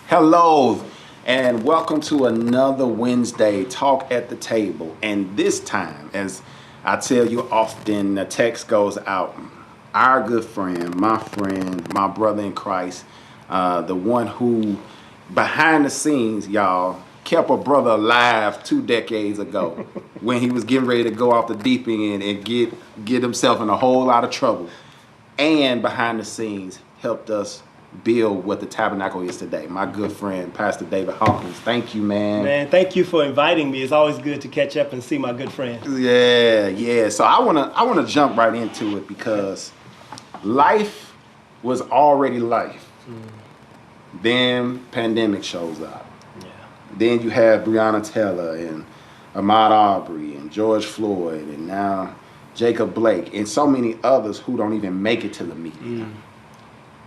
Hello, and welcome to another Wednesday Talk at the Table. And this time, as I tell you often, the text goes out. Our good friend, my brother in Christ, the one who, behind the scenes, y'all, kept a brother alive 2 decades ago when he was getting ready to go off the deep end and get himself in a whole lot of trouble. And behind the scenes, helped us build what the Tabernacle is today. My good friend, Pastor David Hawkins. Thank you, man. Man, thank you for inviting me. It's always good to catch up and see my good friend. Yeah. So I wanna jump right into it because life was already life. Then pandemic shows up. Yeah. Then you have Breonna Taylor and Ahmaud Arbery and George Floyd and now Jacob Blake and so many others who don't even make it to the media.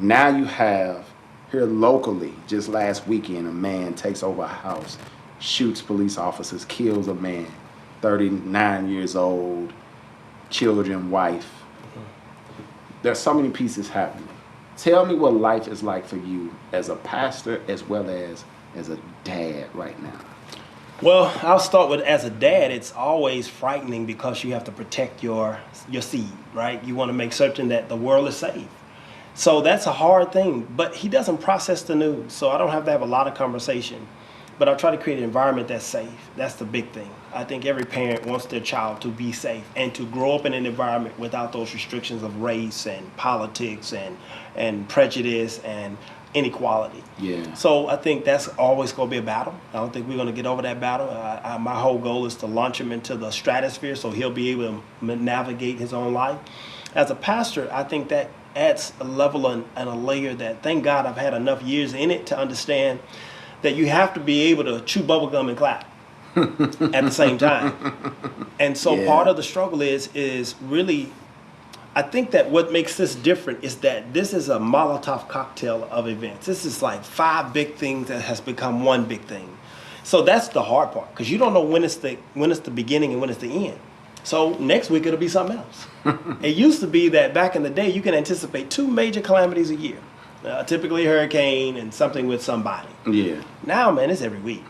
Now you have here locally, just last weekend, a man takes over a house, shoots police officers, kills a man, 39 years old, children, wife. There's so many pieces happening. Tell me what life is like for you as a pastor as well as a dad right now. Well, I'll start with, as a dad, it's always frightening because you have to protect your seed, right? You want to make certain that the world is safe. So that's a hard thing, but he doesn't process the news, so I don't have to have a lot of conversation. But I try to create an environment that's safe. That's the big thing. I think every parent wants their child to be safe and to grow up in an environment without those restrictions of race and politics and prejudice and inequality. Yeah. So I think that's always going to be a battle. I don't think we're going to get over that battle. My whole goal is to launch him into the stratosphere so he'll be able to navigate his own life. As a pastor, I think that adds a level and a layer that, thank God, I've had enough years in it to understand that you have to be able to chew bubblegum and clap at the same time. And so part of the struggle is really, I think that what makes this different is that this is a Molotov cocktail of events. This is like 5 big things that has become one big thing. So that's the hard part, because you don't know when it's the beginning and when it's the end. So next week it'll be something else. It used to be that back in the day you can anticipate 2 major calamities a year, typically a hurricane and something with somebody. Yeah. Now, man, it's every week.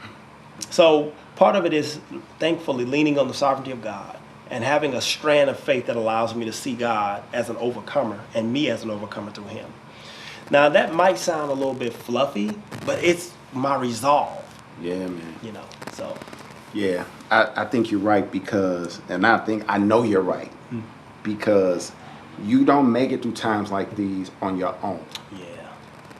So part of it is thankfully leaning on the sovereignty of God and having a strand of faith that allows me to see God as an overcomer and me as an overcomer through Him. Now that might sound a little bit fluffy, but it's my resolve. Yeah, man. You know, so. Yeah, I think you're right I know you're right because you don't make it through times like these on your own. Yeah.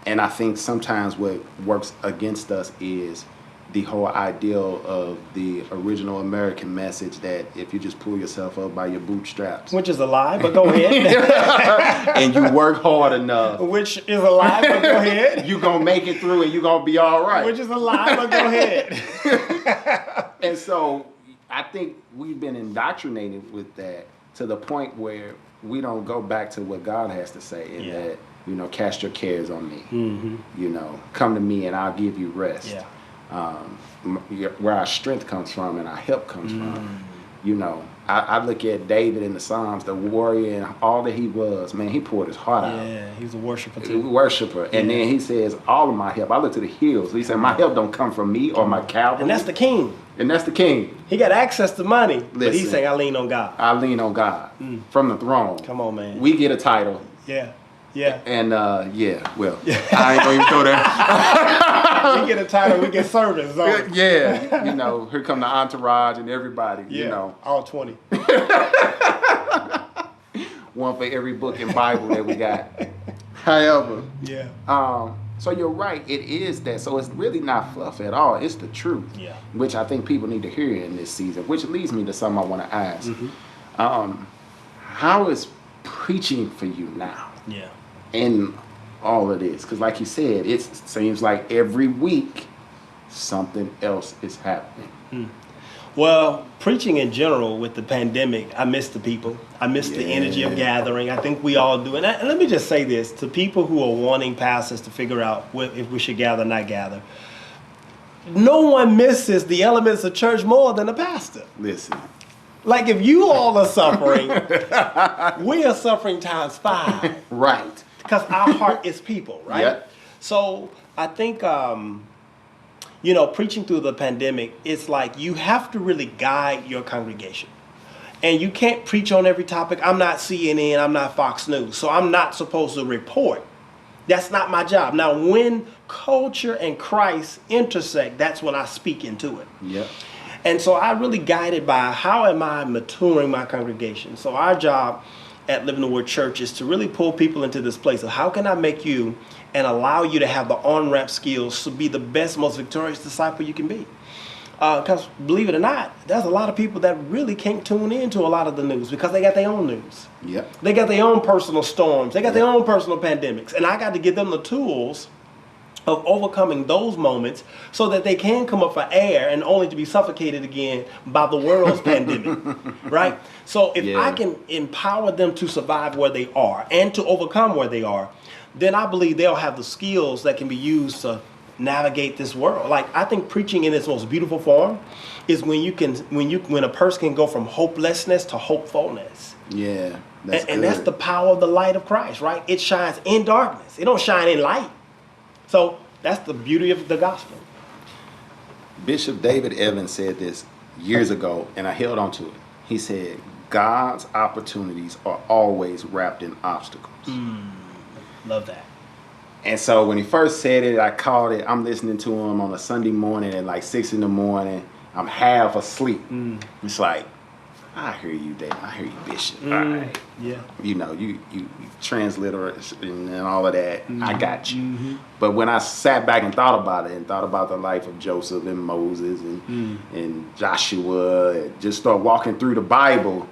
And I think sometimes what works against us is the whole ideal of the original American message that if you just pull yourself up by your bootstraps. Which is a lie, but go ahead. And you work hard enough. Which is a lie, but go ahead. You're going to make it through and you're going to be all right. Which is a lie, but go ahead. And so I think we've been indoctrinated with that to the point where we don't go back to what God has to say and that, cast your cares on me. Come to me and I'll give you rest. Yeah. Where our strength comes from and our help comes from. I look at David in the Psalms, the warrior and all that he was, man, he poured his heart out. Yeah, he was a worshiper He too. was a worshiper. And then he says, all of my help, I look to the hills. He said, my help don't come from me or my cavalry. And that's the king. And that's the king. He got access to money, but he's Listen, saying, I lean on God. I lean on God from the throne. Come on, man. We get a title. Yeah. And I ain't gonna even go there. We get a title, we get service. So. Yeah. Here come the entourage and everybody, all 20. One for every book and Bible that we got. However, so you're right, it is that. So it's really not fluff at all. It's the truth, which I think people need to hear in this season, which leads me to something I want to ask. How is preaching for you now? Yeah. In all of this, because like you said, it seems like every week something else is happening. Well, preaching in general with the pandemic, I miss the people. I miss the energy of gathering. I think we all do. And let me just say this to people who are wanting pastors to figure out if we should gather or not gather. No one misses the elements of church more than a pastor. Listen. Like if you all are suffering, we are suffering times 5. Right. Because our heart is people, right? Yep. So I think, preaching through the pandemic, it's like you have to really guide your congregation. And you can't preach on every topic. I'm not CNN, I'm not Fox News, so I'm not supposed to report. That's not my job. Now, when culture and Christ intersect, that's when I speak into it. Yep. And so I really guided by how am I maturing my congregation. So our job at Living the Word Church is to really pull people into this place of how can I make you and allow you to have the on-ramp skills to be the best, most victorious disciple you can be. Because believe it or not, there's a lot of people that really can't tune into a lot of the news because they got their own news. Yep. They got their own personal storms. They got their own personal pandemics. And I got to give them the tools of overcoming those moments so that they can come up for air and only to be suffocated again by the world's pandemic, right? So if I can empower them to survive where they are and to overcome where they are, then I believe they'll have the skills that can be used to navigate this world. Like, I think preaching in its most beautiful form is when a person can go from hopelessness to hopefulness. Yeah. And that's the power of the light of Christ, right? It shines in darkness. It don't shine in light. So that's the beauty of the gospel. Bishop David Evans said this years ago, and I held on to it. He said, God's opportunities are always wrapped in obstacles. Love that. And so when he first said it, I called it, I'm listening to him on a Sunday morning at like 6 in the morning. I'm half asleep. It's like, I hear you, David. I hear you, Bishop. All right. Yeah. You know, you transliterate and all of that. I got you. But when I sat back and thought about it and thought about the life of Joseph and Moses and Joshua, and just start walking through the Bible,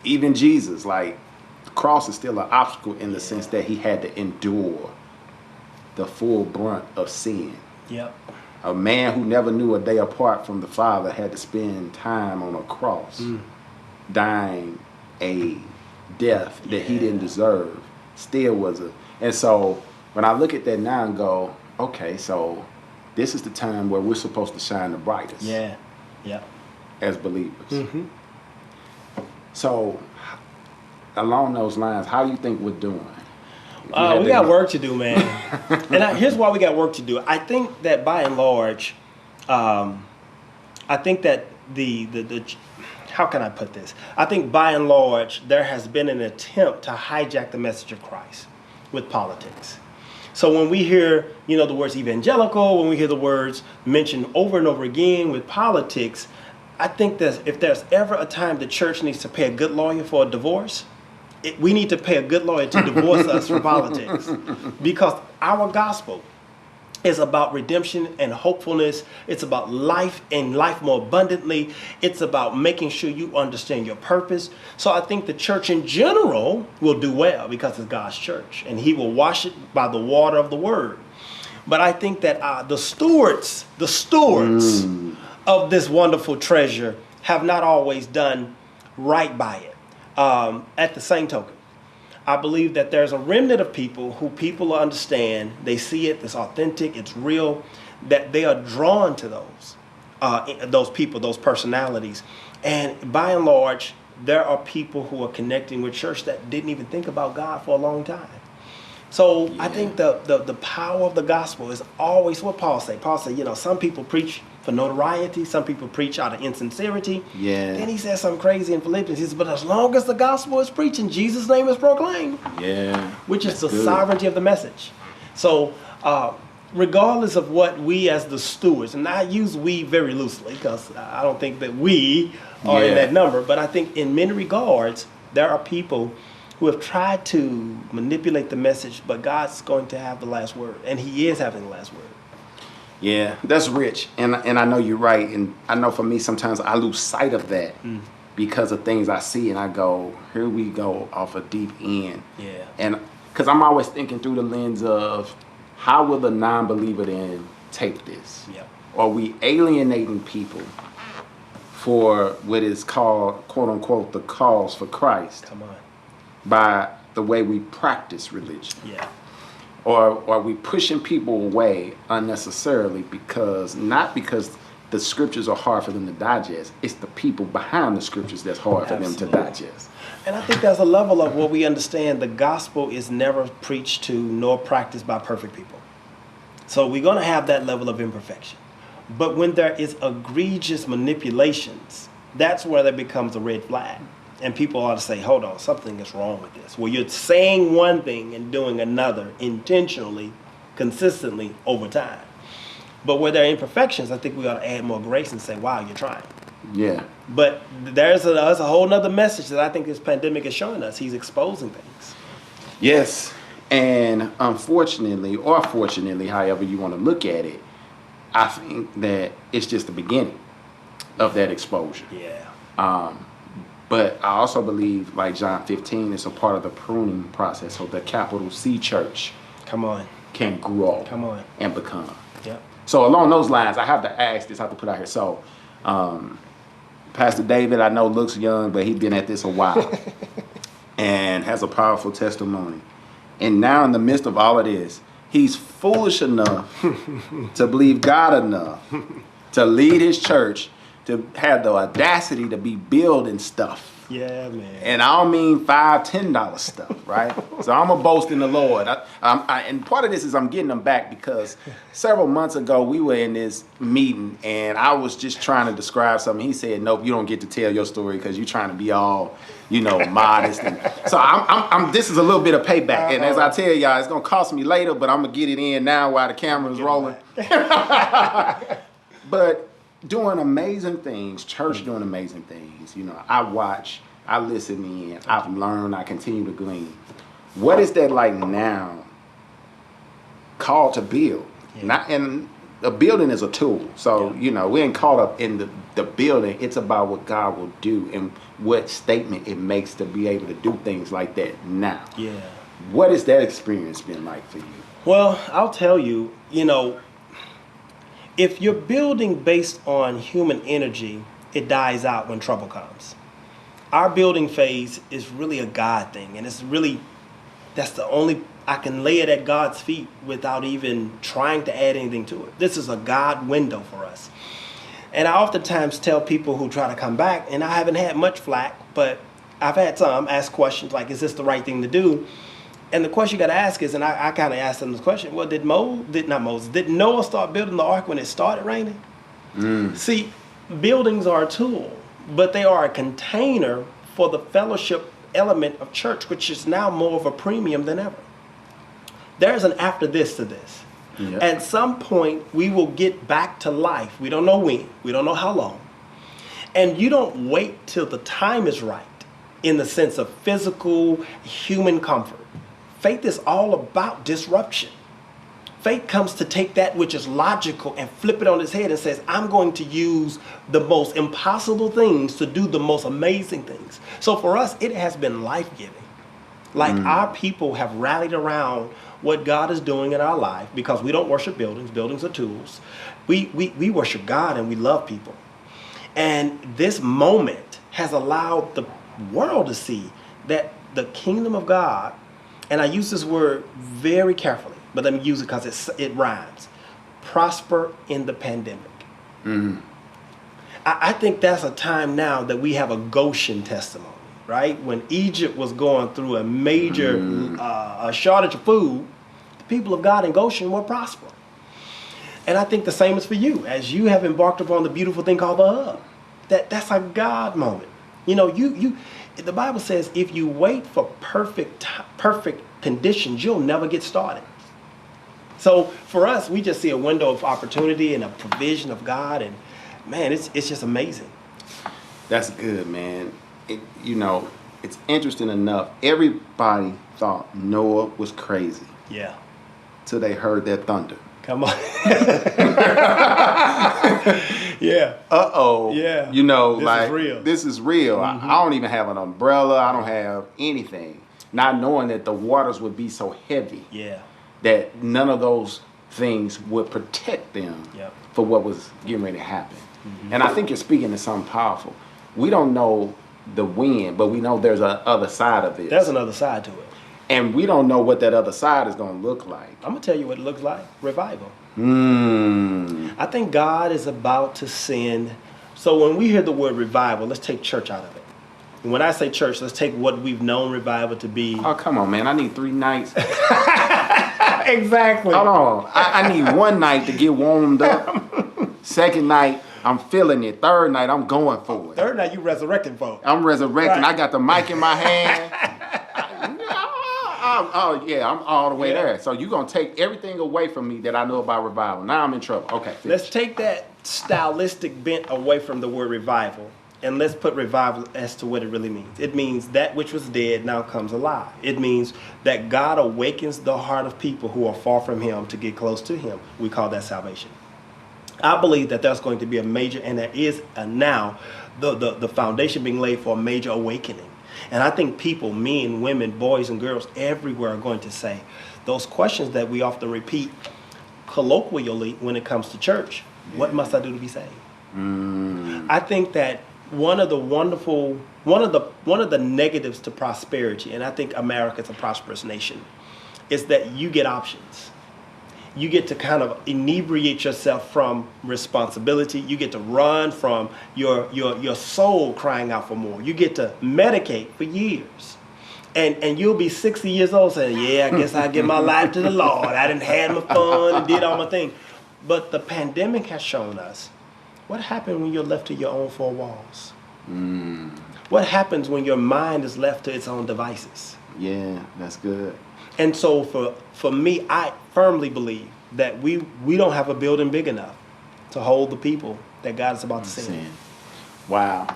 even Jesus, like, the cross is still an obstacle in the sense that he had to endure the full brunt of sin. Yep. A man who never knew a day apart from the Father had to spend time on a cross, dying a death that he didn't deserve. Still was a. And so when I look at that now and go, okay, so this is the time where we're supposed to shine the brightest. Yeah. As believers. So along those lines, how do you think we're doing? We got work to do, man. And here's why we got work to do. I think that by and large, I think that the how can I put this? I think by and large, there has been an attempt to hijack the message of Christ with politics. So when we hear, the words evangelical, when we hear the words mentioned over and over again with politics, I think that if there's ever a time the church needs to pay a good lawyer for a divorce, we need to pay a good lawyer to divorce us from politics, because our gospel is about redemption and hopefulness. It's about life and life more abundantly. It's about making sure you understand your purpose. So I think the church in general will do well because it's God's church, and he will wash it by the water of the word. But I think that the stewards of this wonderful treasure have not always done right by it. At the same token, I believe that there's a remnant of people who people understand, they see it, it's authentic, it's real, that they are drawn to those people, those personalities. And by and large, there are people who are connecting with church that didn't even think about God for a long time. So I think the power of the gospel is always what Paul said. Paul said, some people preach for notoriety, some people preach out of insincerity. Yeah. Then he said something crazy in Philippians. He says, but as long as the gospel is preached and Jesus' name is proclaimed, which is the sovereignty of the message. So regardless of what we as the stewards, and I use we very loosely because I don't think that we are in that number, but I think in many regards, there are people who have tried to manipulate the message, but God's going to have the last word, and he is having the last word. Yeah, that's rich, and I know you're right, and I know for me sometimes I lose sight of that because of things I see, and I go, here we go off a deep end. Yeah. And because I'm always thinking through the lens of how will the non-believer then take this? Yeah. Are we alienating people for what is called, quote unquote, the cause for Christ? Come on. By the way we practice religion? Yeah. Or are we pushing people away unnecessarily not because the scriptures are hard for them to digest, it's the people behind the scriptures that's hard for them to digest. And I think there's a level of what we understand the gospel is never preached to nor practiced by perfect people. So we're going to have that level of imperfection. But when there is egregious manipulations, that's where there becomes a red flag. And people ought to say, hold on, something is wrong with this. Well, you're saying one thing and doing another intentionally, consistently over time. But where there are imperfections, I think we ought to add more grace and say, wow, you're trying. Yeah. But there's a whole other message that I think this pandemic is showing us. He's exposing things. Yes. And unfortunately, or fortunately, however you want to look at it, I think that it's just the beginning of that exposure. Yeah. But I also believe, like John 15, it's a part of the pruning process. So the capital C church Come on. can grow Come on. and become. Yep. So along those lines, I have to ask this, I have to put out here. So Pastor David, I know looks young, but he's been at this a while and has a powerful testimony. And now in the midst of all of this, he's foolish enough to believe God enough to lead his church, to have the audacity to be building stuff. Yeah, man. And I don't mean $5, $10 stuff, right? So I'm a boast in the Lord. And part of this is I'm getting them back because several months ago we were in this meeting and I was just trying to describe something. He said, "Nope, you don't get to tell your story because you're trying to be all, modest." And so I'm. This is a little bit of payback. And as I tell y'all, it's gonna cost me later, but I'm gonna get it in now while the camera is rolling. But doing amazing things, church doing amazing things. I watch, I listen in, I've learned, I continue to glean. What is that like now? Called to build. Yeah. And a building is a tool. So, we ain't caught up in the building. It's about what God will do and what statement it makes to be able to do things like that now. Yeah. What has that experience been like for you? Well, I'll tell you, if you're building based on human energy, it dies out when trouble comes. Our building phase is really a God thing. And that's the only, I can lay it at God's feet without even trying to add anything to it. This is a God window for us. And I oftentimes tell people who try to come back, and I haven't had much flack, but I've had some ask questions like, is this the right thing to do? And the question you got to ask is, and I kind of asked them this question, well, did Noah start building the ark when it started raining? See, buildings are a tool, but they are a container for the fellowship element of church, which is now more of a premium than ever. There's an after this to this. Yep. At some point, we will get back to life. We don't know when. We don't know how long. And you don't wait till the time is right in the sense of physical, human comfort. Faith is all about disruption. Faith comes to take that which is logical and flip it on its head and says, I'm going to use the most impossible things to do the most amazing things. So for us, it has been life-giving. Like our people have rallied around what God is doing in our life because we don't worship buildings. Buildings are tools. We worship God and we love people. And this moment has allowed the world to see that the kingdom of God, and I use this word very carefully, but let me use it because it rhymes, prosper in the pandemic. Mm-hmm. I think that's a time now that we have a Goshen testimony, right? When Egypt was going through a major a shortage of food, the people of God in Goshen were prospering. And I think the same is for you, as you have embarked upon the beautiful thing called the hub. That's a God moment. The Bible says if you wait for perfect conditions, you'll never get started. So for us, we just see a window of opportunity and a provision of God, and man, it's just amazing. That's good, man. It's interesting enough. Everybody thought Noah was crazy. Yeah. Till they heard that thunder. Come on. Yeah. Uh-oh. Yeah. This is real. This is real. Mm-hmm. I don't even have an umbrella. I don't have anything. Not knowing that the waters would be so heavy. Yeah. That none of those things would protect them for what was getting ready to happen. Mm-hmm. And I think you're speaking to something powerful. We don't know the wind, but we know there's an other side of this. There's another side to it. And we don't know what that other side is going to look like. I'm going to tell you what it looks like. Revival. I think God is about to send. So when we hear the word revival, let's take church out of it. And when I say church, let's take what we've known revival to be. Oh, come on, man. I need 3 nights. Exactly. Hold on. I need one night to get warmed up. Second night, I'm feeling it. Third night, I'm going for it. Third night, you resurrecting folks. I'm resurrecting. Right. I got the mic in my hand. I'm all the way there. So you're going to take everything away from me that I know about revival. Now I'm in trouble. Okay. Finish. Let's take that stylistic bent away from the word revival, and let's put revival as to what it really means. It means that which was dead now comes alive. It means that God awakens the heart of people who are far from him to get close to him. We call that salvation. I believe that there's going to be a major, and there is now the foundation being laid for a major awakening. And I think people, men, women, boys and girls everywhere are going to say those questions that we often repeat colloquially when it comes to church. Yeah. What must I do to be saved? I think that one of the negatives to prosperity, and I think America's a prosperous nation, is that you get options. You get to kind of inebriate yourself from responsibility. You get to run from your soul crying out for more. You get to medicate for years. And you'll be 60 years old saying, yeah, I guess I'll give my life to the Lord. I done had my fun and did all my thing. But the pandemic has shown us what happens when you're left to your own four walls. What happens when your mind is left to its own devices. Yeah, that's good. And so for me, I firmly believe that we don't have a building big enough to hold the people that God is about to send. Wow.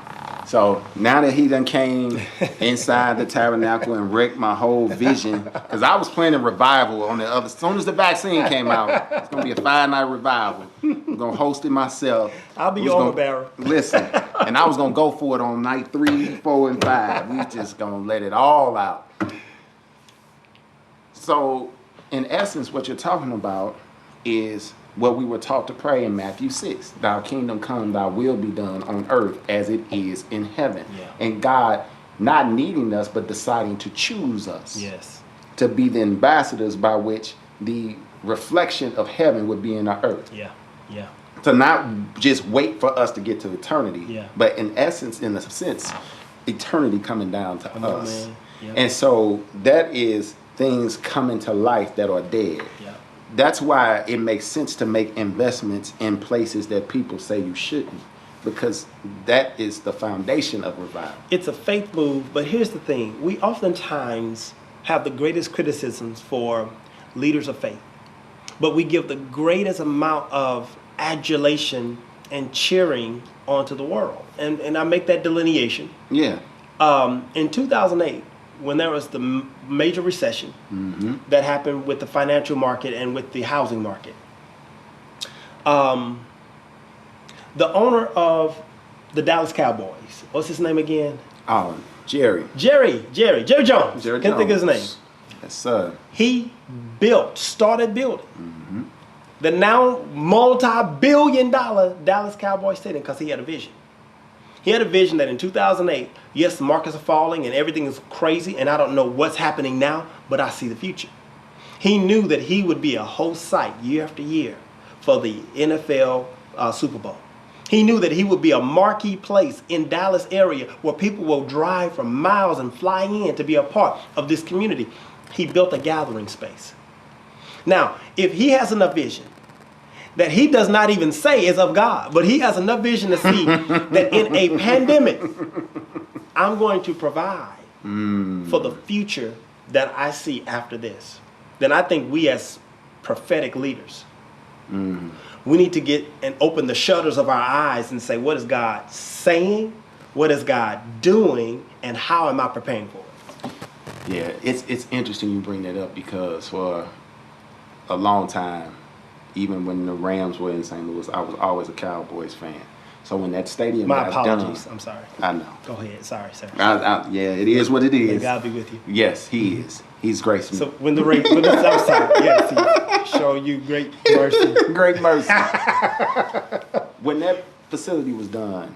So now that he done came inside the tabernacle and wrecked my whole vision, because I was planning revival on the other. As soon as the vaccine came out, it's going to be a 5-night revival. I'm going to host it myself. I'll be your armor bearer. Listen, and I was going to go for it on night 3, 4, and 5. We just going to let it all out. So, in essence, what you're talking about is what we were taught to pray in Matthew 6. Thy kingdom come, thy will be done on earth as it is in heaven. Yeah. And God not needing us, but deciding to choose us. Yes. To be the ambassadors by which the reflection of heaven would be in our earth. Yeah, yeah. To not just wait for us to get to eternity, yeah. but in essence, in a sense, eternity coming down to us. Yeah. And so that is things coming to life that are dead. Yeah. That's why it makes sense to make investments in places that people say you shouldn't, because that is the foundation of revival. It's a faith move, but here's the thing. We oftentimes have the greatest criticisms for leaders of faith, but we give the greatest amount of adulation and cheering onto the world. And I make that delineation. Yeah. In 2008, when there was the major recession that happened with the financial market and with the housing market, the owner of the Dallas Cowboys, what's his name again? Oh, Jerry Jones. Can't think of his name. Yes, sir. He started building the now multi-billion-dollar Dallas Cowboys Stadium because he had a vision. He had a vision that in 2008, yes, the markets are falling and everything is crazy and I don't know what's happening now, but I see the future. He knew that he would be a host site year after year for the NFL Super Bowl. He knew that he would be a marquee place in Dallas area where people will drive for miles and fly in to be a part of this community. He built a gathering space. Now, if he has enough vision that he does not even say is of God, but he has enough vision to see that in a pandemic, I'm going to provide for the future that I see after this, then I think we as prophetic leaders, we need to get and open the shutters of our eyes and say, what is God saying? What is God doing? And how am I preparing for it? Yeah, it's interesting you bring that up because for a long time, even when the Rams were in St. Louis, I was always a Cowboys fan. So when that stadium got apologies. Done, I'm sorry. I know. Go ahead. Sorry, sir. Yeah, it is what it is. May God be with you. Yes, he is. He's graced me. So when I'm sorry. Yes, he show you great mercy. Great mercy. When that facility was done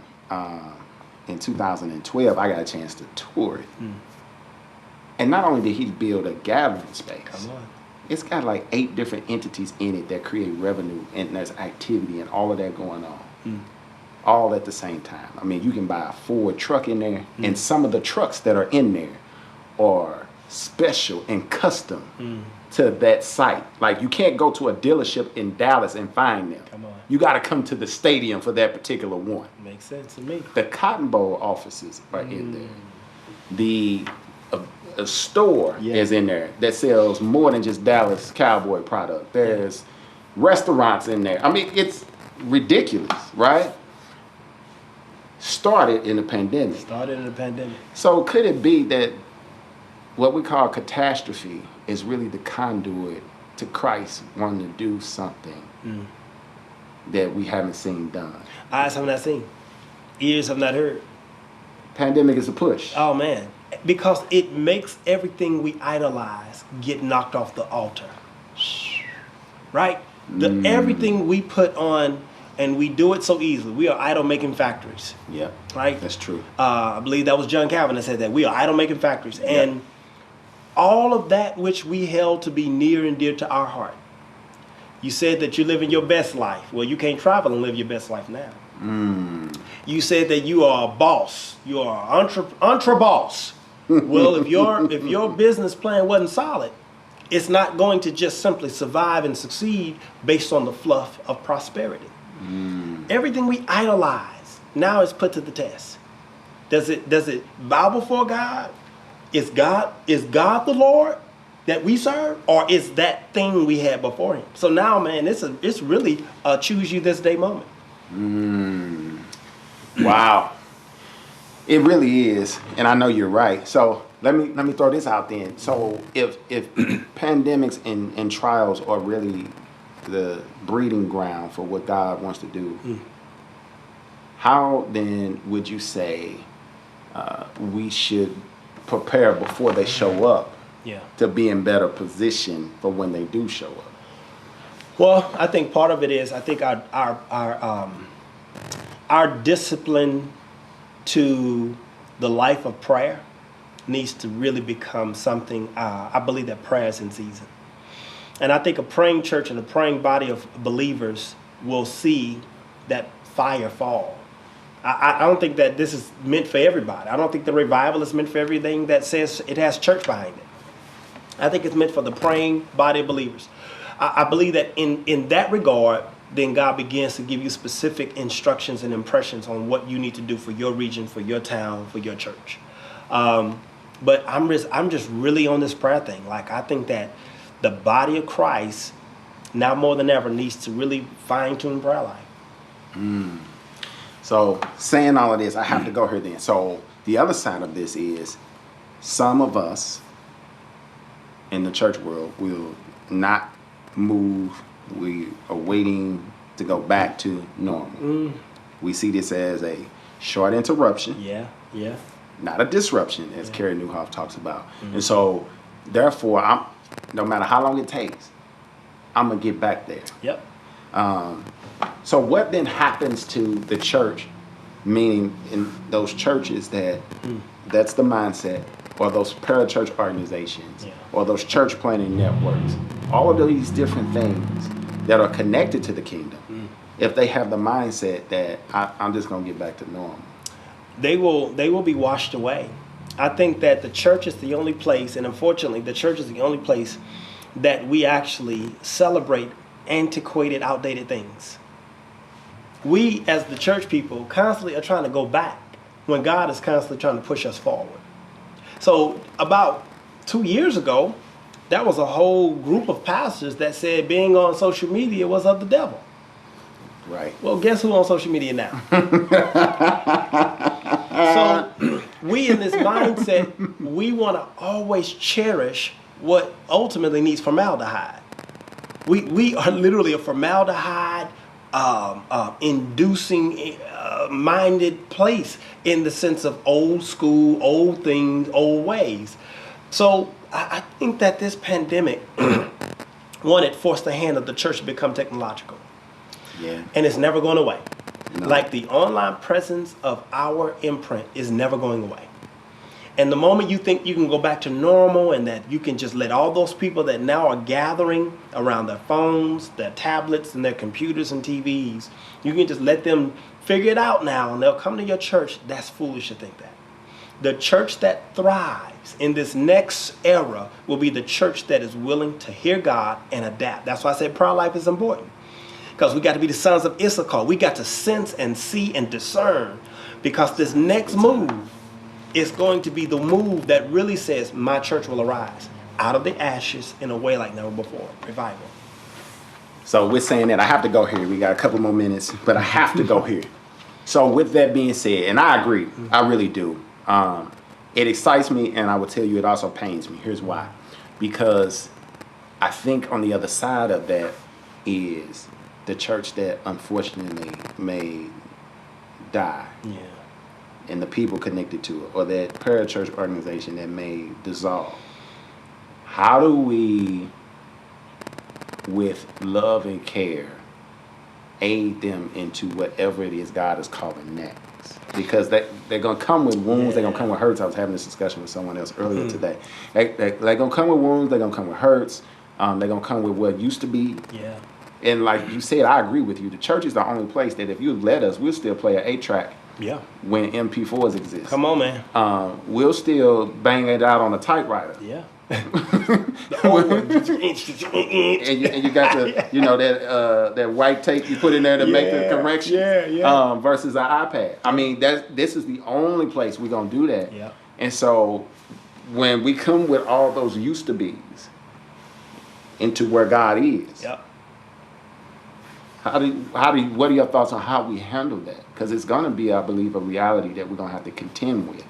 in 2012, I got a chance to tour it. And not only did he build a gathering space, come on, it's got like 8 different entities in it that create revenue, and there's activity and all of that going on. All at the same time. I mean, you can buy a Ford truck in there, and some of the trucks that are in there are special and custom to that site. Like, you can't go to a dealership in Dallas and find them. Come on. You got to come to the stadium for that particular one. Makes sense to me. The Cotton Bowl offices are in there. The a store is in there that sells more than just Dallas Cowboy product. There's restaurants in there. I mean, it's ridiculous, right? Started in the pandemic. So could it be that what we call catastrophe is really the conduit to Christ wanting to do something that we haven't seen done? Eyes have not seen, ears have not heard. Pandemic is a push. Oh man, because it makes everything we idolize get knocked off the altar, right? Everything we put on, and we do it so easily. We are idol-making factories. Yeah, right. That's true. I believe that was John Calvin that said that we are idol-making factories, and all of that which we held to be near and dear to our heart. You said that you're living your best life. Well, you can't travel and live your best life now. You said that you are a boss. You are an boss. Well, if your business plan wasn't solid, it's not going to just simply survive and succeed based on the fluff of prosperity. Everything we idolize now is put to the test. Does it bow before God? Is God the Lord that we serve, or is that thing we had before Him? So now, man, it's really a choose you this day moment. Wow, it really is, and I know you're right. So let me throw this out then. So if pandemics and trials are really the breeding ground for what God wants to do, how then would you say we should prepare before they show up to be in better position for when they do show up? Well, I think part of it is, I think our discipline to the life of prayer needs to really become something. I believe that prayer is in season. And I think a praying church and a praying body of believers will see that fire fall. I don't think that this is meant for everybody. I don't think the revival is meant for everything that says it has church behind it. I think it's meant for the praying body of believers. I believe that in that regard, then God begins to give you specific instructions and impressions on what you need to do for your region, for your town, for your church. But I'm just really on this prayer thing. Like, I think that the body of Christ now more than ever needs to really fine-tune prayer life. So saying all of this, I have to go here then. So the other side of this is some of us in the church world will not move. We are waiting to go back to normal. We see this as a short interruption. Yeah. Not a disruption, as Carrie Newhoff talks about. And so, therefore, no matter how long it takes, I'm going to get back there. Yep. So what then happens to the church, meaning in those churches that's the mindset, or those parachurch organizations, or those church planning networks, all of these different things that are connected to the kingdom, if they have the mindset that I'm just going to get back to normal? They will be washed away. I think that the church is the only place, and unfortunately the church is the only place that we actually celebrate antiquated, outdated things. We as the church people constantly are trying to go back when God is constantly trying to push us forward. So about 2 years ago, that was a whole group of pastors that said being on social media was of the devil. Right. Well, guess who on social media now? So we in this mindset, we want to always cherish what ultimately needs formaldehyde. We are literally a formaldehyde inducing minded place in the sense of old school, old things, old ways. So I think that this pandemic, one, it forced the hand of the church to become technological. Yeah. And it's never going away. No. Like the online presence of our imprint is never going away. And the moment you think you can go back to normal and that you can just let all those people that now are gathering around their phones, their tablets, and their computers and TVs, you can just let them figure it out now and they'll come to your church, that's foolish to think that. The church that thrives in this next era will be the church that is willing to hear God and adapt. That's why I said prayer life is important. Because we got to be the sons of Issachar. We got to sense and see and discern. Because this next move is going to be the move that really says my church will arise out of the ashes in a way like never before. Revival. So we're saying that I have to go here. We got a couple more minutes, but I have to go here. So with that being said, and I agree, I really do. It excites me, and I will tell you it also pains me. Here's why. Because I think on the other side of that is the church that unfortunately may die. Yeah. And the people connected to it, or that parachurch organization that may dissolve. How do we, with love and care, aid them into whatever it is God is calling next? Because they're going to come with wounds, they're going to come with hurts. I was having this discussion with someone else earlier today. They're going to come with wounds, they're going to come with hurts, they're going to come with what used to be. Yeah. And like you said, I agree with you. The church is the only place that if you let us, we'll still play an 8-track. Yeah. When MP4s exist. Come on, man. We'll still bang it out on a typewriter. Yeah. and you got the, you know, that white tape you put in there to make the correction. Versus an iPad. I mean, this is the only place we're gonna do that. Yeah. And so when we come with all those used to be's into where God is. Yep. What are your thoughts on how we handle that? Because it's going to be, I believe, a reality that we're going to have to contend with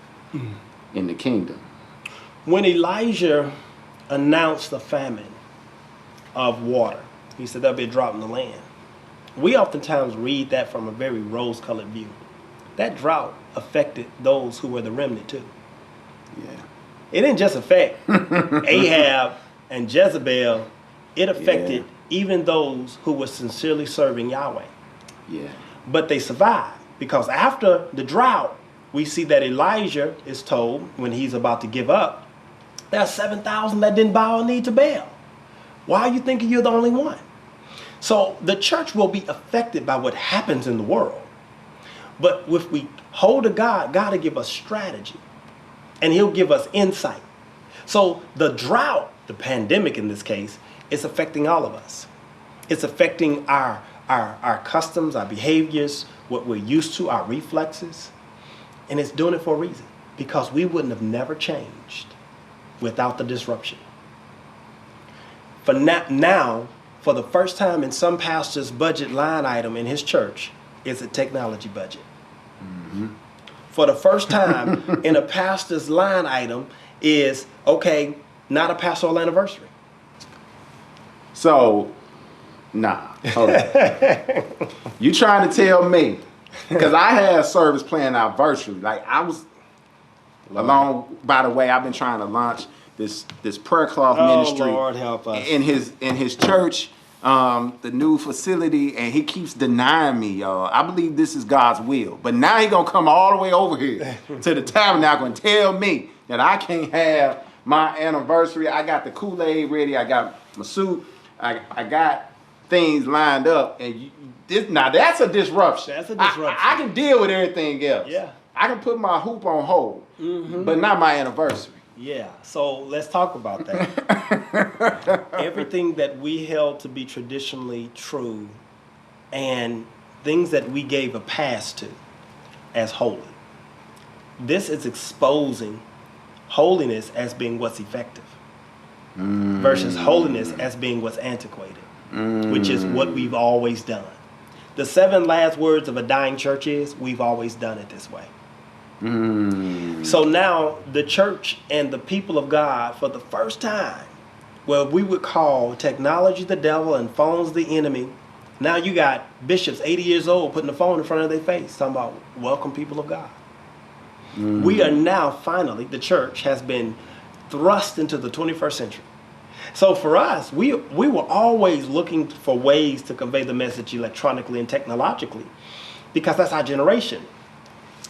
in the kingdom. When Elijah announced the famine of water, he said there'll be a drought in the land. We oftentimes read that from a very rose-colored view. That drought affected those who were the remnant too. Yeah. It didn't just affect Ahab and Jezebel. It affected even those who were sincerely serving Yahweh. Yeah. But they survived, because after the drought, we see that Elijah is told when he's about to give up, there are 7,000 that didn't bow a knee to Baal. Why are you thinking you're the only one? So the church will be affected by what happens in the world. But if we hold to God, God will give us strategy, and he'll give us insight. So the drought, the pandemic in this case, it's affecting all of us. It's affecting our customs, our behaviors, what we're used to, our reflexes. And it's doing it for a reason, because we wouldn't have never changed without the disruption. For now, for the first time in some pastor's budget line item in his church, it's a technology budget. Mm-hmm. For the first time in a pastor's line item is, okay, not a pastoral anniversary. So, nah, hold on. You trying to tell me, because I had a service playing out virtually. Like I was, by the way, I've been trying to launch this prayer cloth ministry. Lord help us. In his church, the new facility, and he keeps denying me, y'all. I believe this is God's will. But now he gonna come all the way over here to the Tabernacle and tell me that I can't have my anniversary. I got the Kool-Aid ready, I got my suit. I got things lined up, and now that's a disruption. That's a disruption. I can deal with everything else. Yeah. I can put my hoop on hold, but not my anniversary. Yeah, so let's talk about that. Everything that we held to be traditionally true and things that we gave a pass to as holy. This is exposing holiness as being what's effective versus holiness as being what's antiquated, which is what we've always done. The 7 last words of a dying church is, we've always done it this way. So now the church and the people of God, for the first time, where we would call technology the devil and phones the enemy, now you got bishops 80 years old putting the phone in front of their face talking about welcome people of God. We are now finally, the church has been thrust into the 21st century. So for us, we were always looking for ways to convey the message electronically and technologically, because that's our generation.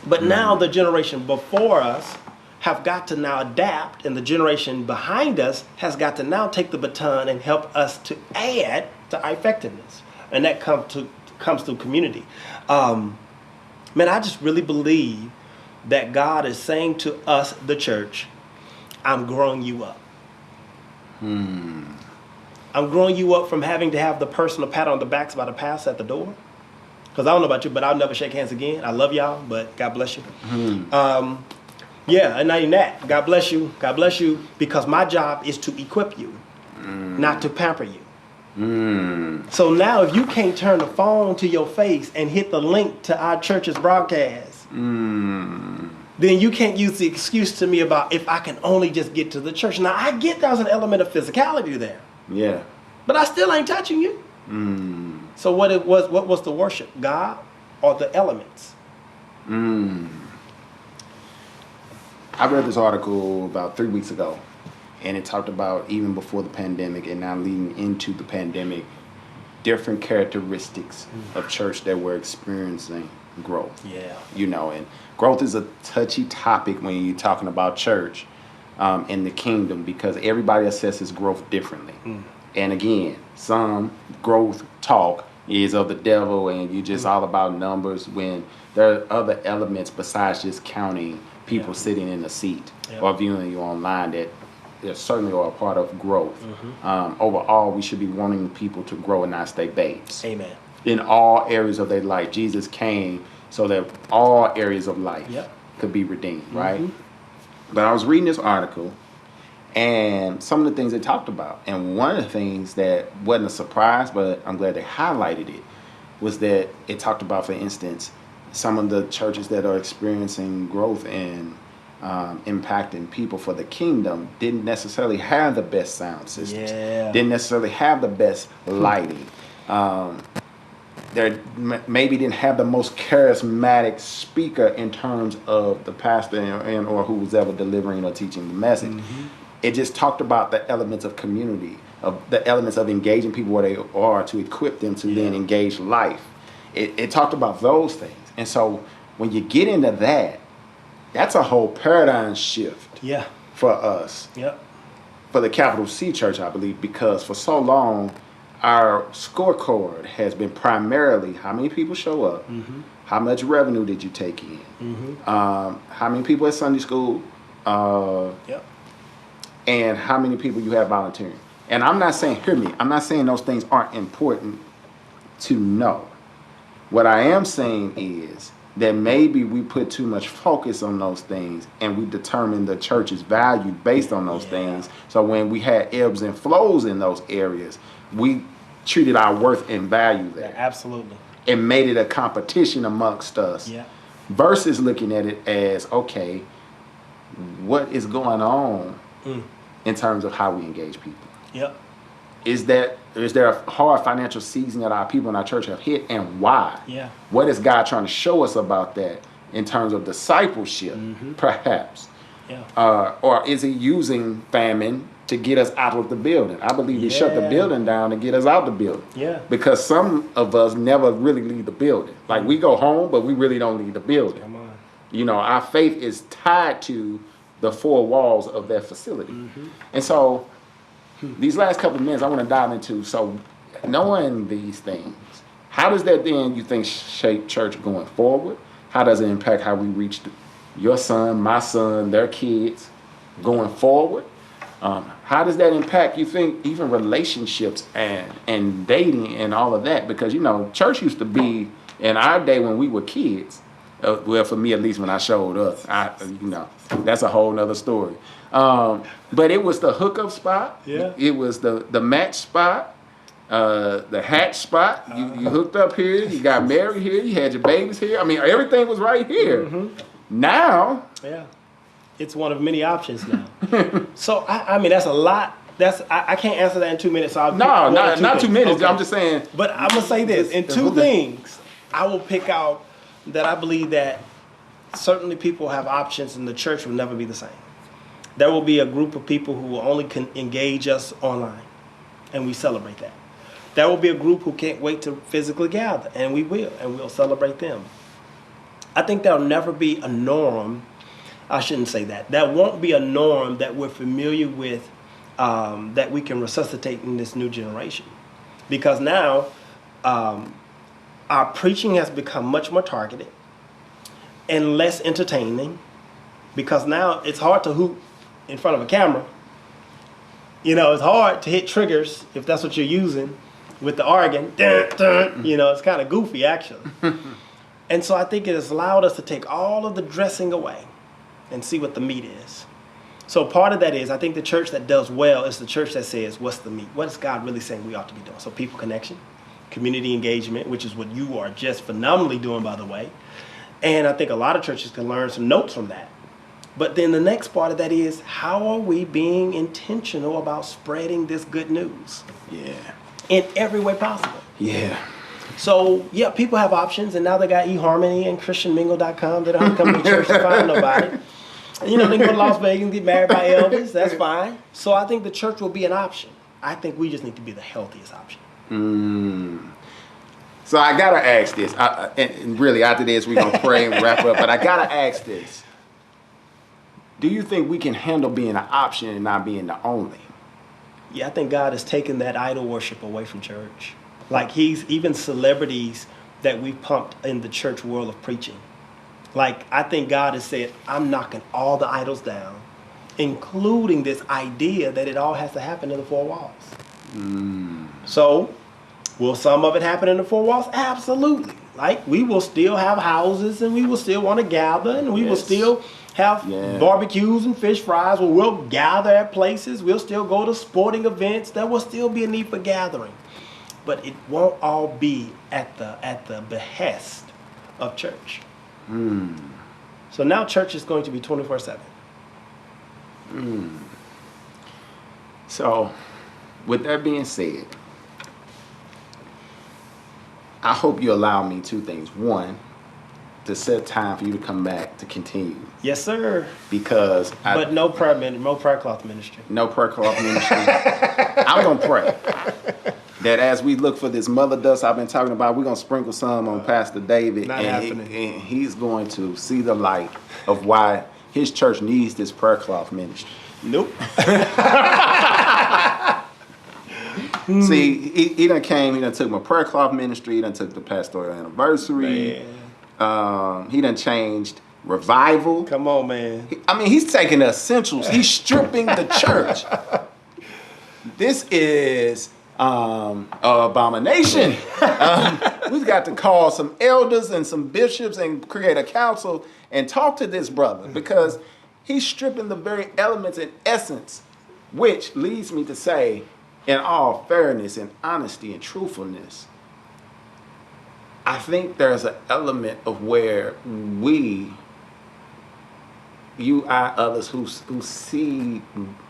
But now the generation before us have got to now adapt, and the generation behind us has got to now take the baton and help us to add to our effectiveness. And that comes through community. Man, I just really believe that God is saying to us, the church, I'm growing you up. I'm growing you up from having to have the personal pat on the back by the pastor at the door. Because I don't know about you, but I'll never shake hands again. I love y'all, but God bless you. Yeah, and not even that. God bless you. God bless you. Because my job is to equip you, not to pamper you. So now if you can't turn the phone to your face and hit the link to our church's broadcast, then you can't use the excuse to me about if I can only just get to the church. Now, I get there's an element of physicality there. Yeah. But I still ain't touching you. So what was the worship? God or the elements? I read this article about 3 weeks ago, and it talked about even before the pandemic and now leading into the pandemic, different characteristics of church that were experiencing growth. Yeah. You know, and growth is a touchy topic when you're talking about church in the kingdom, because everybody assesses growth differently. And again, some growth talk is of the devil and you're just all about numbers, when there are other elements besides just counting people sitting in a seat or viewing you online that certainly are a part of growth. Overall, we should be wanting people to grow and not stay babes. Amen. In all areas of their life. Jesus came so that all areas of life could be redeemed, right? But I was reading this article and some of the things they talked about. And one of the things that wasn't a surprise, but I'm glad they highlighted it, was that it talked about, for instance, some of the churches that are experiencing growth and impacting people for the kingdom didn't necessarily have the best sound systems, didn't necessarily have the best lighting. They maybe didn't have the most charismatic speaker in terms of the pastor and or who was ever delivering or teaching the message. It just talked about the elements of community, of the elements of engaging people where they are to equip them to then engage life. It talked about those things. And so when you get into that, that's a whole paradigm shift for us, for the capital C church, I believe, because for so long, our scorecard has been primarily how many people show up, how much revenue did you take in, how many people at Sunday school, and how many people you have volunteering. And I'm not saying, hear me, I'm not saying those things aren't important to know. What I am saying is that maybe we put too much focus on those things and we determine the church's value based on those things. So when we had ebbs and flows in those areas, we treated our worth and value there. Yeah, absolutely. And made it a competition amongst us. Versus looking at it as, okay, what is going on in terms of how we engage people? Is there a hard financial season that our people in our church have hit, and why? What is God trying to show us about that in terms of discipleship, perhaps? Or is he using famine to get us out of the building? I believe he shut the building down to get us out the building. Because some of us never really leave the building. Like we go home, but we really don't leave the building. Come on. You know, our faith is tied to the four walls of that facility. And so these last couple of minutes I want to dive into, so knowing these things, how does that then, you think, shape church going forward? How does it impact how we reach your son, my son, their kids going forward? How does that impact, you think, even relationships and dating and all of that? Because, you know, church used to be, in our day when we were kids, well, for me, at least when I showed up, you know, that's a whole nother story. But it was the hookup spot. It was the match spot, the hatch spot. You hooked up here, you got married here, you had your babies here. I mean, everything was right here. Now, it's one of many options now. So I mean, that's a lot. I can't answer that in 2 minutes. So not 2 minutes. Okay. I'm just saying. But I'm gonna say this in two things. I will pick out that I believe that certainly people have options, and the church will never be the same. There will be a group of people who will only engage us online, and we celebrate that. There will be a group who can't wait to physically gather, and we'll celebrate them. I think there'll never be a norm. I shouldn't say that. There won't be a norm that we're familiar with, that we can resuscitate in this new generation. Because now, our preaching has become much more targeted. and less entertaining, because now it's hard to hoop in front of a camera. You know, it's hard to hit triggers if that's what you're using with the organ. Dun, dun, you know, it's kind of goofy actually. And so I think it has allowed us to take all of the dressing away and see what the meat is. So part of that is, I think the church that does well is the church that says, what's the meat? What is God really saying we ought to be doing? So people connection, community engagement, which is what you are just phenomenally doing, by the way. And I think a lot of churches can learn some notes from that. But then the next part of that is, how are we being intentional about spreading this good news? Yeah. In every way possible. Yeah. So, yeah, people have options, and now they got eHarmony and ChristianMingle.com. They don't have to come to church to find nobody. You know, they can go to Las Vegas and get married by Elvis. That's fine. So I think the church will be an option. I think we just need to be the healthiest option. So I got to ask this. And really, after this, we're going to pray and wrap up. But I got to ask this. Do you think we can handle being an option and not being the only? Yeah, I think God has taken that idol worship away from church. Like he's even celebrities that we pumped in the church world of preaching. Like I think God has said, I'm knocking all the idols down, including this idea that it all has to happen in the four walls. So will some of it happen in the four walls? Absolutely. Like we will still have houses and we will still want to gather and we will still have barbecues and fish fries where we'll gather at places. We'll still go to sporting events. There will still be a need for gathering. But it won't all be at the behest of church. So now church is going to be 24/7. So with that being said, I hope you allow me two things. One, to set time for you to come back to continue. Yes, sir. Because but no prayer cloth ministry. No prayer cloth ministry. I'm gonna pray that as we look for this mother dust I've been talking about, we're gonna sprinkle some on Pastor David, and he's going to see the light of why his church needs this prayer cloth ministry. Nope. See, he done came, he done took my prayer cloth ministry, he done took the pastoral anniversary. He done changed revival. Come on, man. He's taking the essentials. He's stripping the church. This is abomination. We've got to call some elders and some bishops and create a council and talk to this brother, because he's stripping the very elements and essence, which leads me to say, in all fairness and honesty and truthfulness, I think there's an element of where you, I, others who see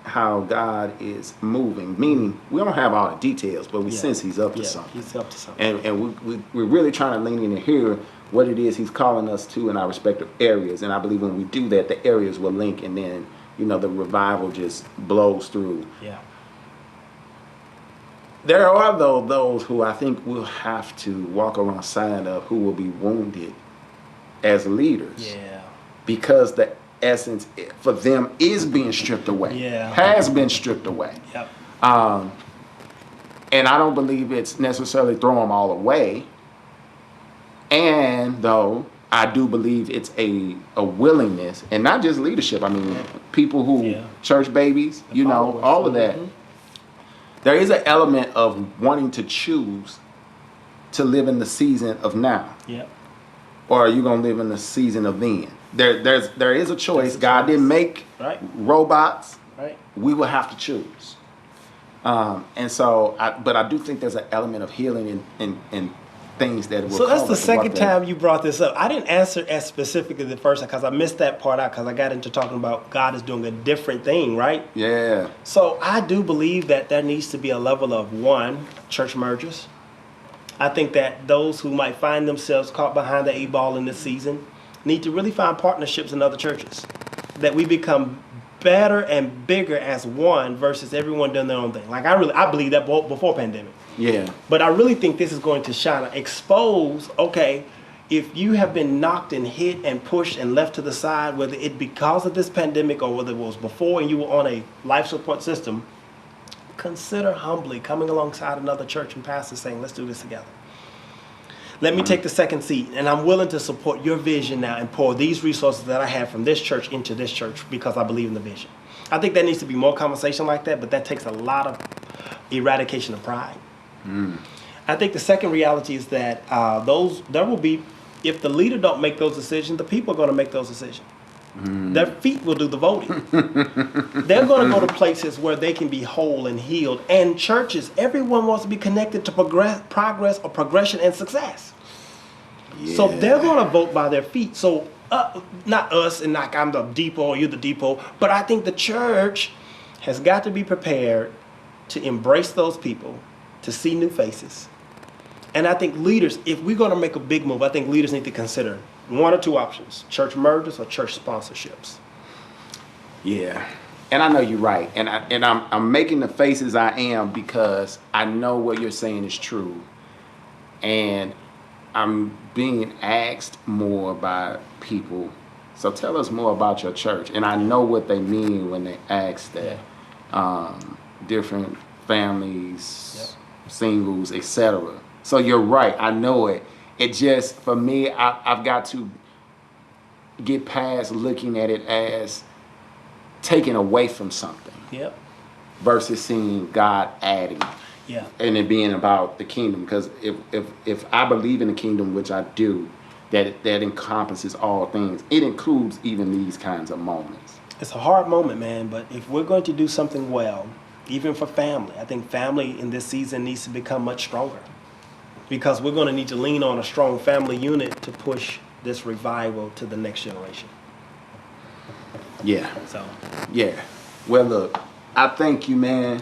how God is moving, meaning we don't have all the details, but we sense he's up to something. He's up to something. And we're really trying to lean in and hear what it is he's calling us to in our respective areas. And I believe when we do that, the areas will link, and then, the revival just blows through. Yeah. There are, though, those who I think will have to walk alongside of, who will be wounded as leaders. Yeah. Because the essence for them is being stripped away. Yeah. Has been stripped away. Yep. And I don't believe it's necessarily throw them all away. And though I do believe it's a willingness, and not just leadership. People who, church babies, all of that. There is an element of wanting to choose to live in the season of now. Yep. Or are you going to live in the season of then? There is a choice. God didn't make robots. Right. We will have to choose. But I do think there's an element of healing and things that will. So that's the second time you brought this up. I didn't answer as specifically the first time because I missed that part out because I got into talking about God is doing a different thing, right? Yeah. So I do believe that there needs to be a level of, one, church mergers. I think that those who might find themselves caught behind the 8 ball in this season need to really find partnerships in other churches. That we become better and bigger as one versus everyone doing their own thing. Like I believe that before pandemic. Yeah. But I really think this is going to expose, okay, if you have been knocked and hit and pushed and left to the side, whether it because of this pandemic or whether it was before and you were on a life support system, consider humbly coming alongside another church and pastor saying, let's do this together. Let me take the second seat, and I'm willing to support your vision now and pour these resources that I have from this church into this church because I believe in the vision. I think there needs to be more conversation like that, but that takes a lot of eradication of pride. I think the second reality is that there will be, if the leader don't make those decisions, the people are going to make those decisions. Their feet will do the voting. They're going to go to places where they can be whole and healed. And churches, everyone wants to be connected to progress or progression and success. Yeah. So they're going to vote by their feet. So not us, and like I'm the depot or you're the depot, but I think the church has got to be prepared to embrace those people, to see new faces. And I think leaders, if we're going to make a big move, I think leaders need to consider one or two options: church mergers or church sponsorships. Yeah, and I know you're right, and I'm making the faces I am because I know what you're saying is true, and I'm being asked more by people. So tell us more about your church, and I know what they mean when they ask that. Different families, singles, etc. So you're right, I know it. It just, for me, I've got to get past looking at it as taking away from something versus seeing God adding. And it being about the kingdom. Because if I believe in the kingdom, which I do, that encompasses all things, it includes even these kinds of moments. It's a hard moment, man, but if we're going to do something well, even for family, I think family in this season needs to become much stronger. Because we're going to need to lean on a strong family unit to push this revival to the next generation. Yeah. So. Yeah. Well, look, I thank you, man,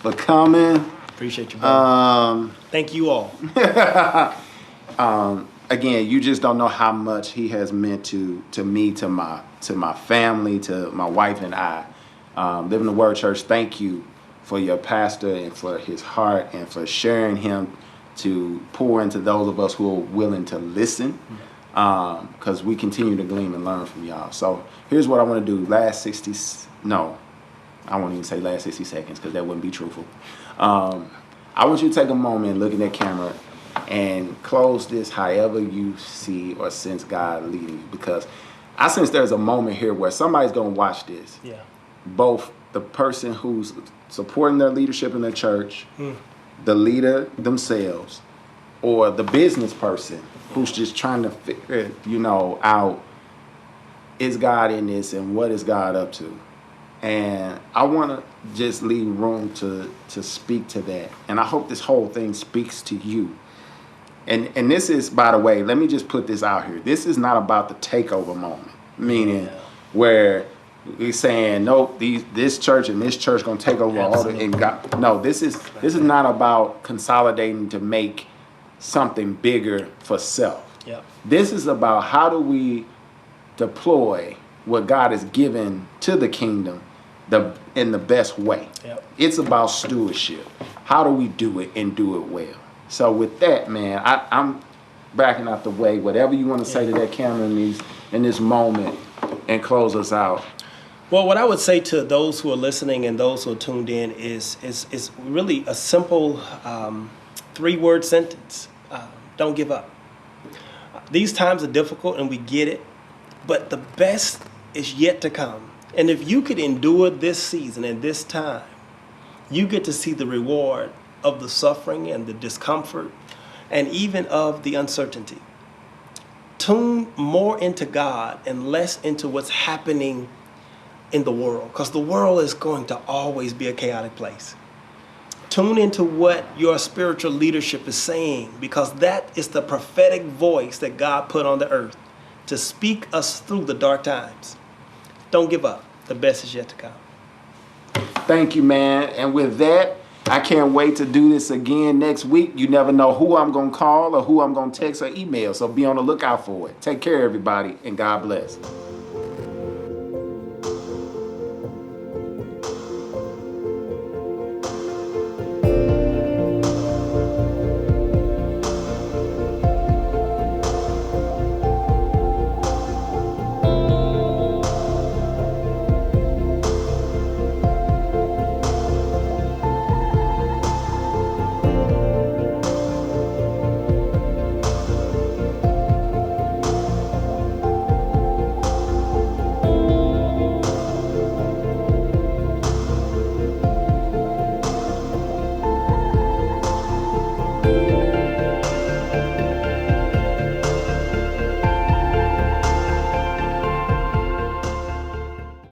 for coming. Appreciate you, brother. Thank you all. Again, you just don't know how much he has meant to me, to my family, to my wife and I. Living the Word Church, thank you for your pastor and for his heart and for sharing him to pour into those of us who are willing to listen, because we continue to glean and learn from y'all. So here's what I want to do. I won't even say last 60 seconds because that wouldn't be truthful. I want you to take a moment and look in that camera and close this however you see or sense God leading you, because I sense there's a moment here where somebody's going to watch this. Yeah. Both the person who's supporting their leadership in their church, the leader themselves, or the business person who's just trying to figure, out, is God in this and what is God up to? And I want to just leave room to speak to that. And I hope this whole thing speaks to you. And this is, by the way, let me just put this out here. This is not about the takeover moment, meaning where we're saying, nope, this church and this church going to take over all the, and God. No, this is not about consolidating to make something bigger for self. This is about how do we deploy what God has given to the kingdom in the best way. It's about stewardship. How do we do it and do it well? So with that, man, I'm backing out the way. Whatever you want to say to that camera in this moment, and close us out. Well, what I would say to those who are listening and those who are tuned in is really a simple 3-word sentence. Don't give up. These times are difficult and we get it, but the best is yet to come. And if you could endure this season and this time, you get to see the reward of the suffering and the discomfort and even of the uncertainty. Tune more into God and less into what's happening in the world, because the world is going to always be a chaotic place. Tune into what your spiritual leadership is saying, because that is the prophetic voice that God put on the earth to speak us through the dark times. Don't give up. The best is yet to come. Thank you, man. And with that, I can't wait to do this again next week. You never know who I'm going to call or who I'm going to text or email, so be on the lookout for it. Take care, everybody, and God bless.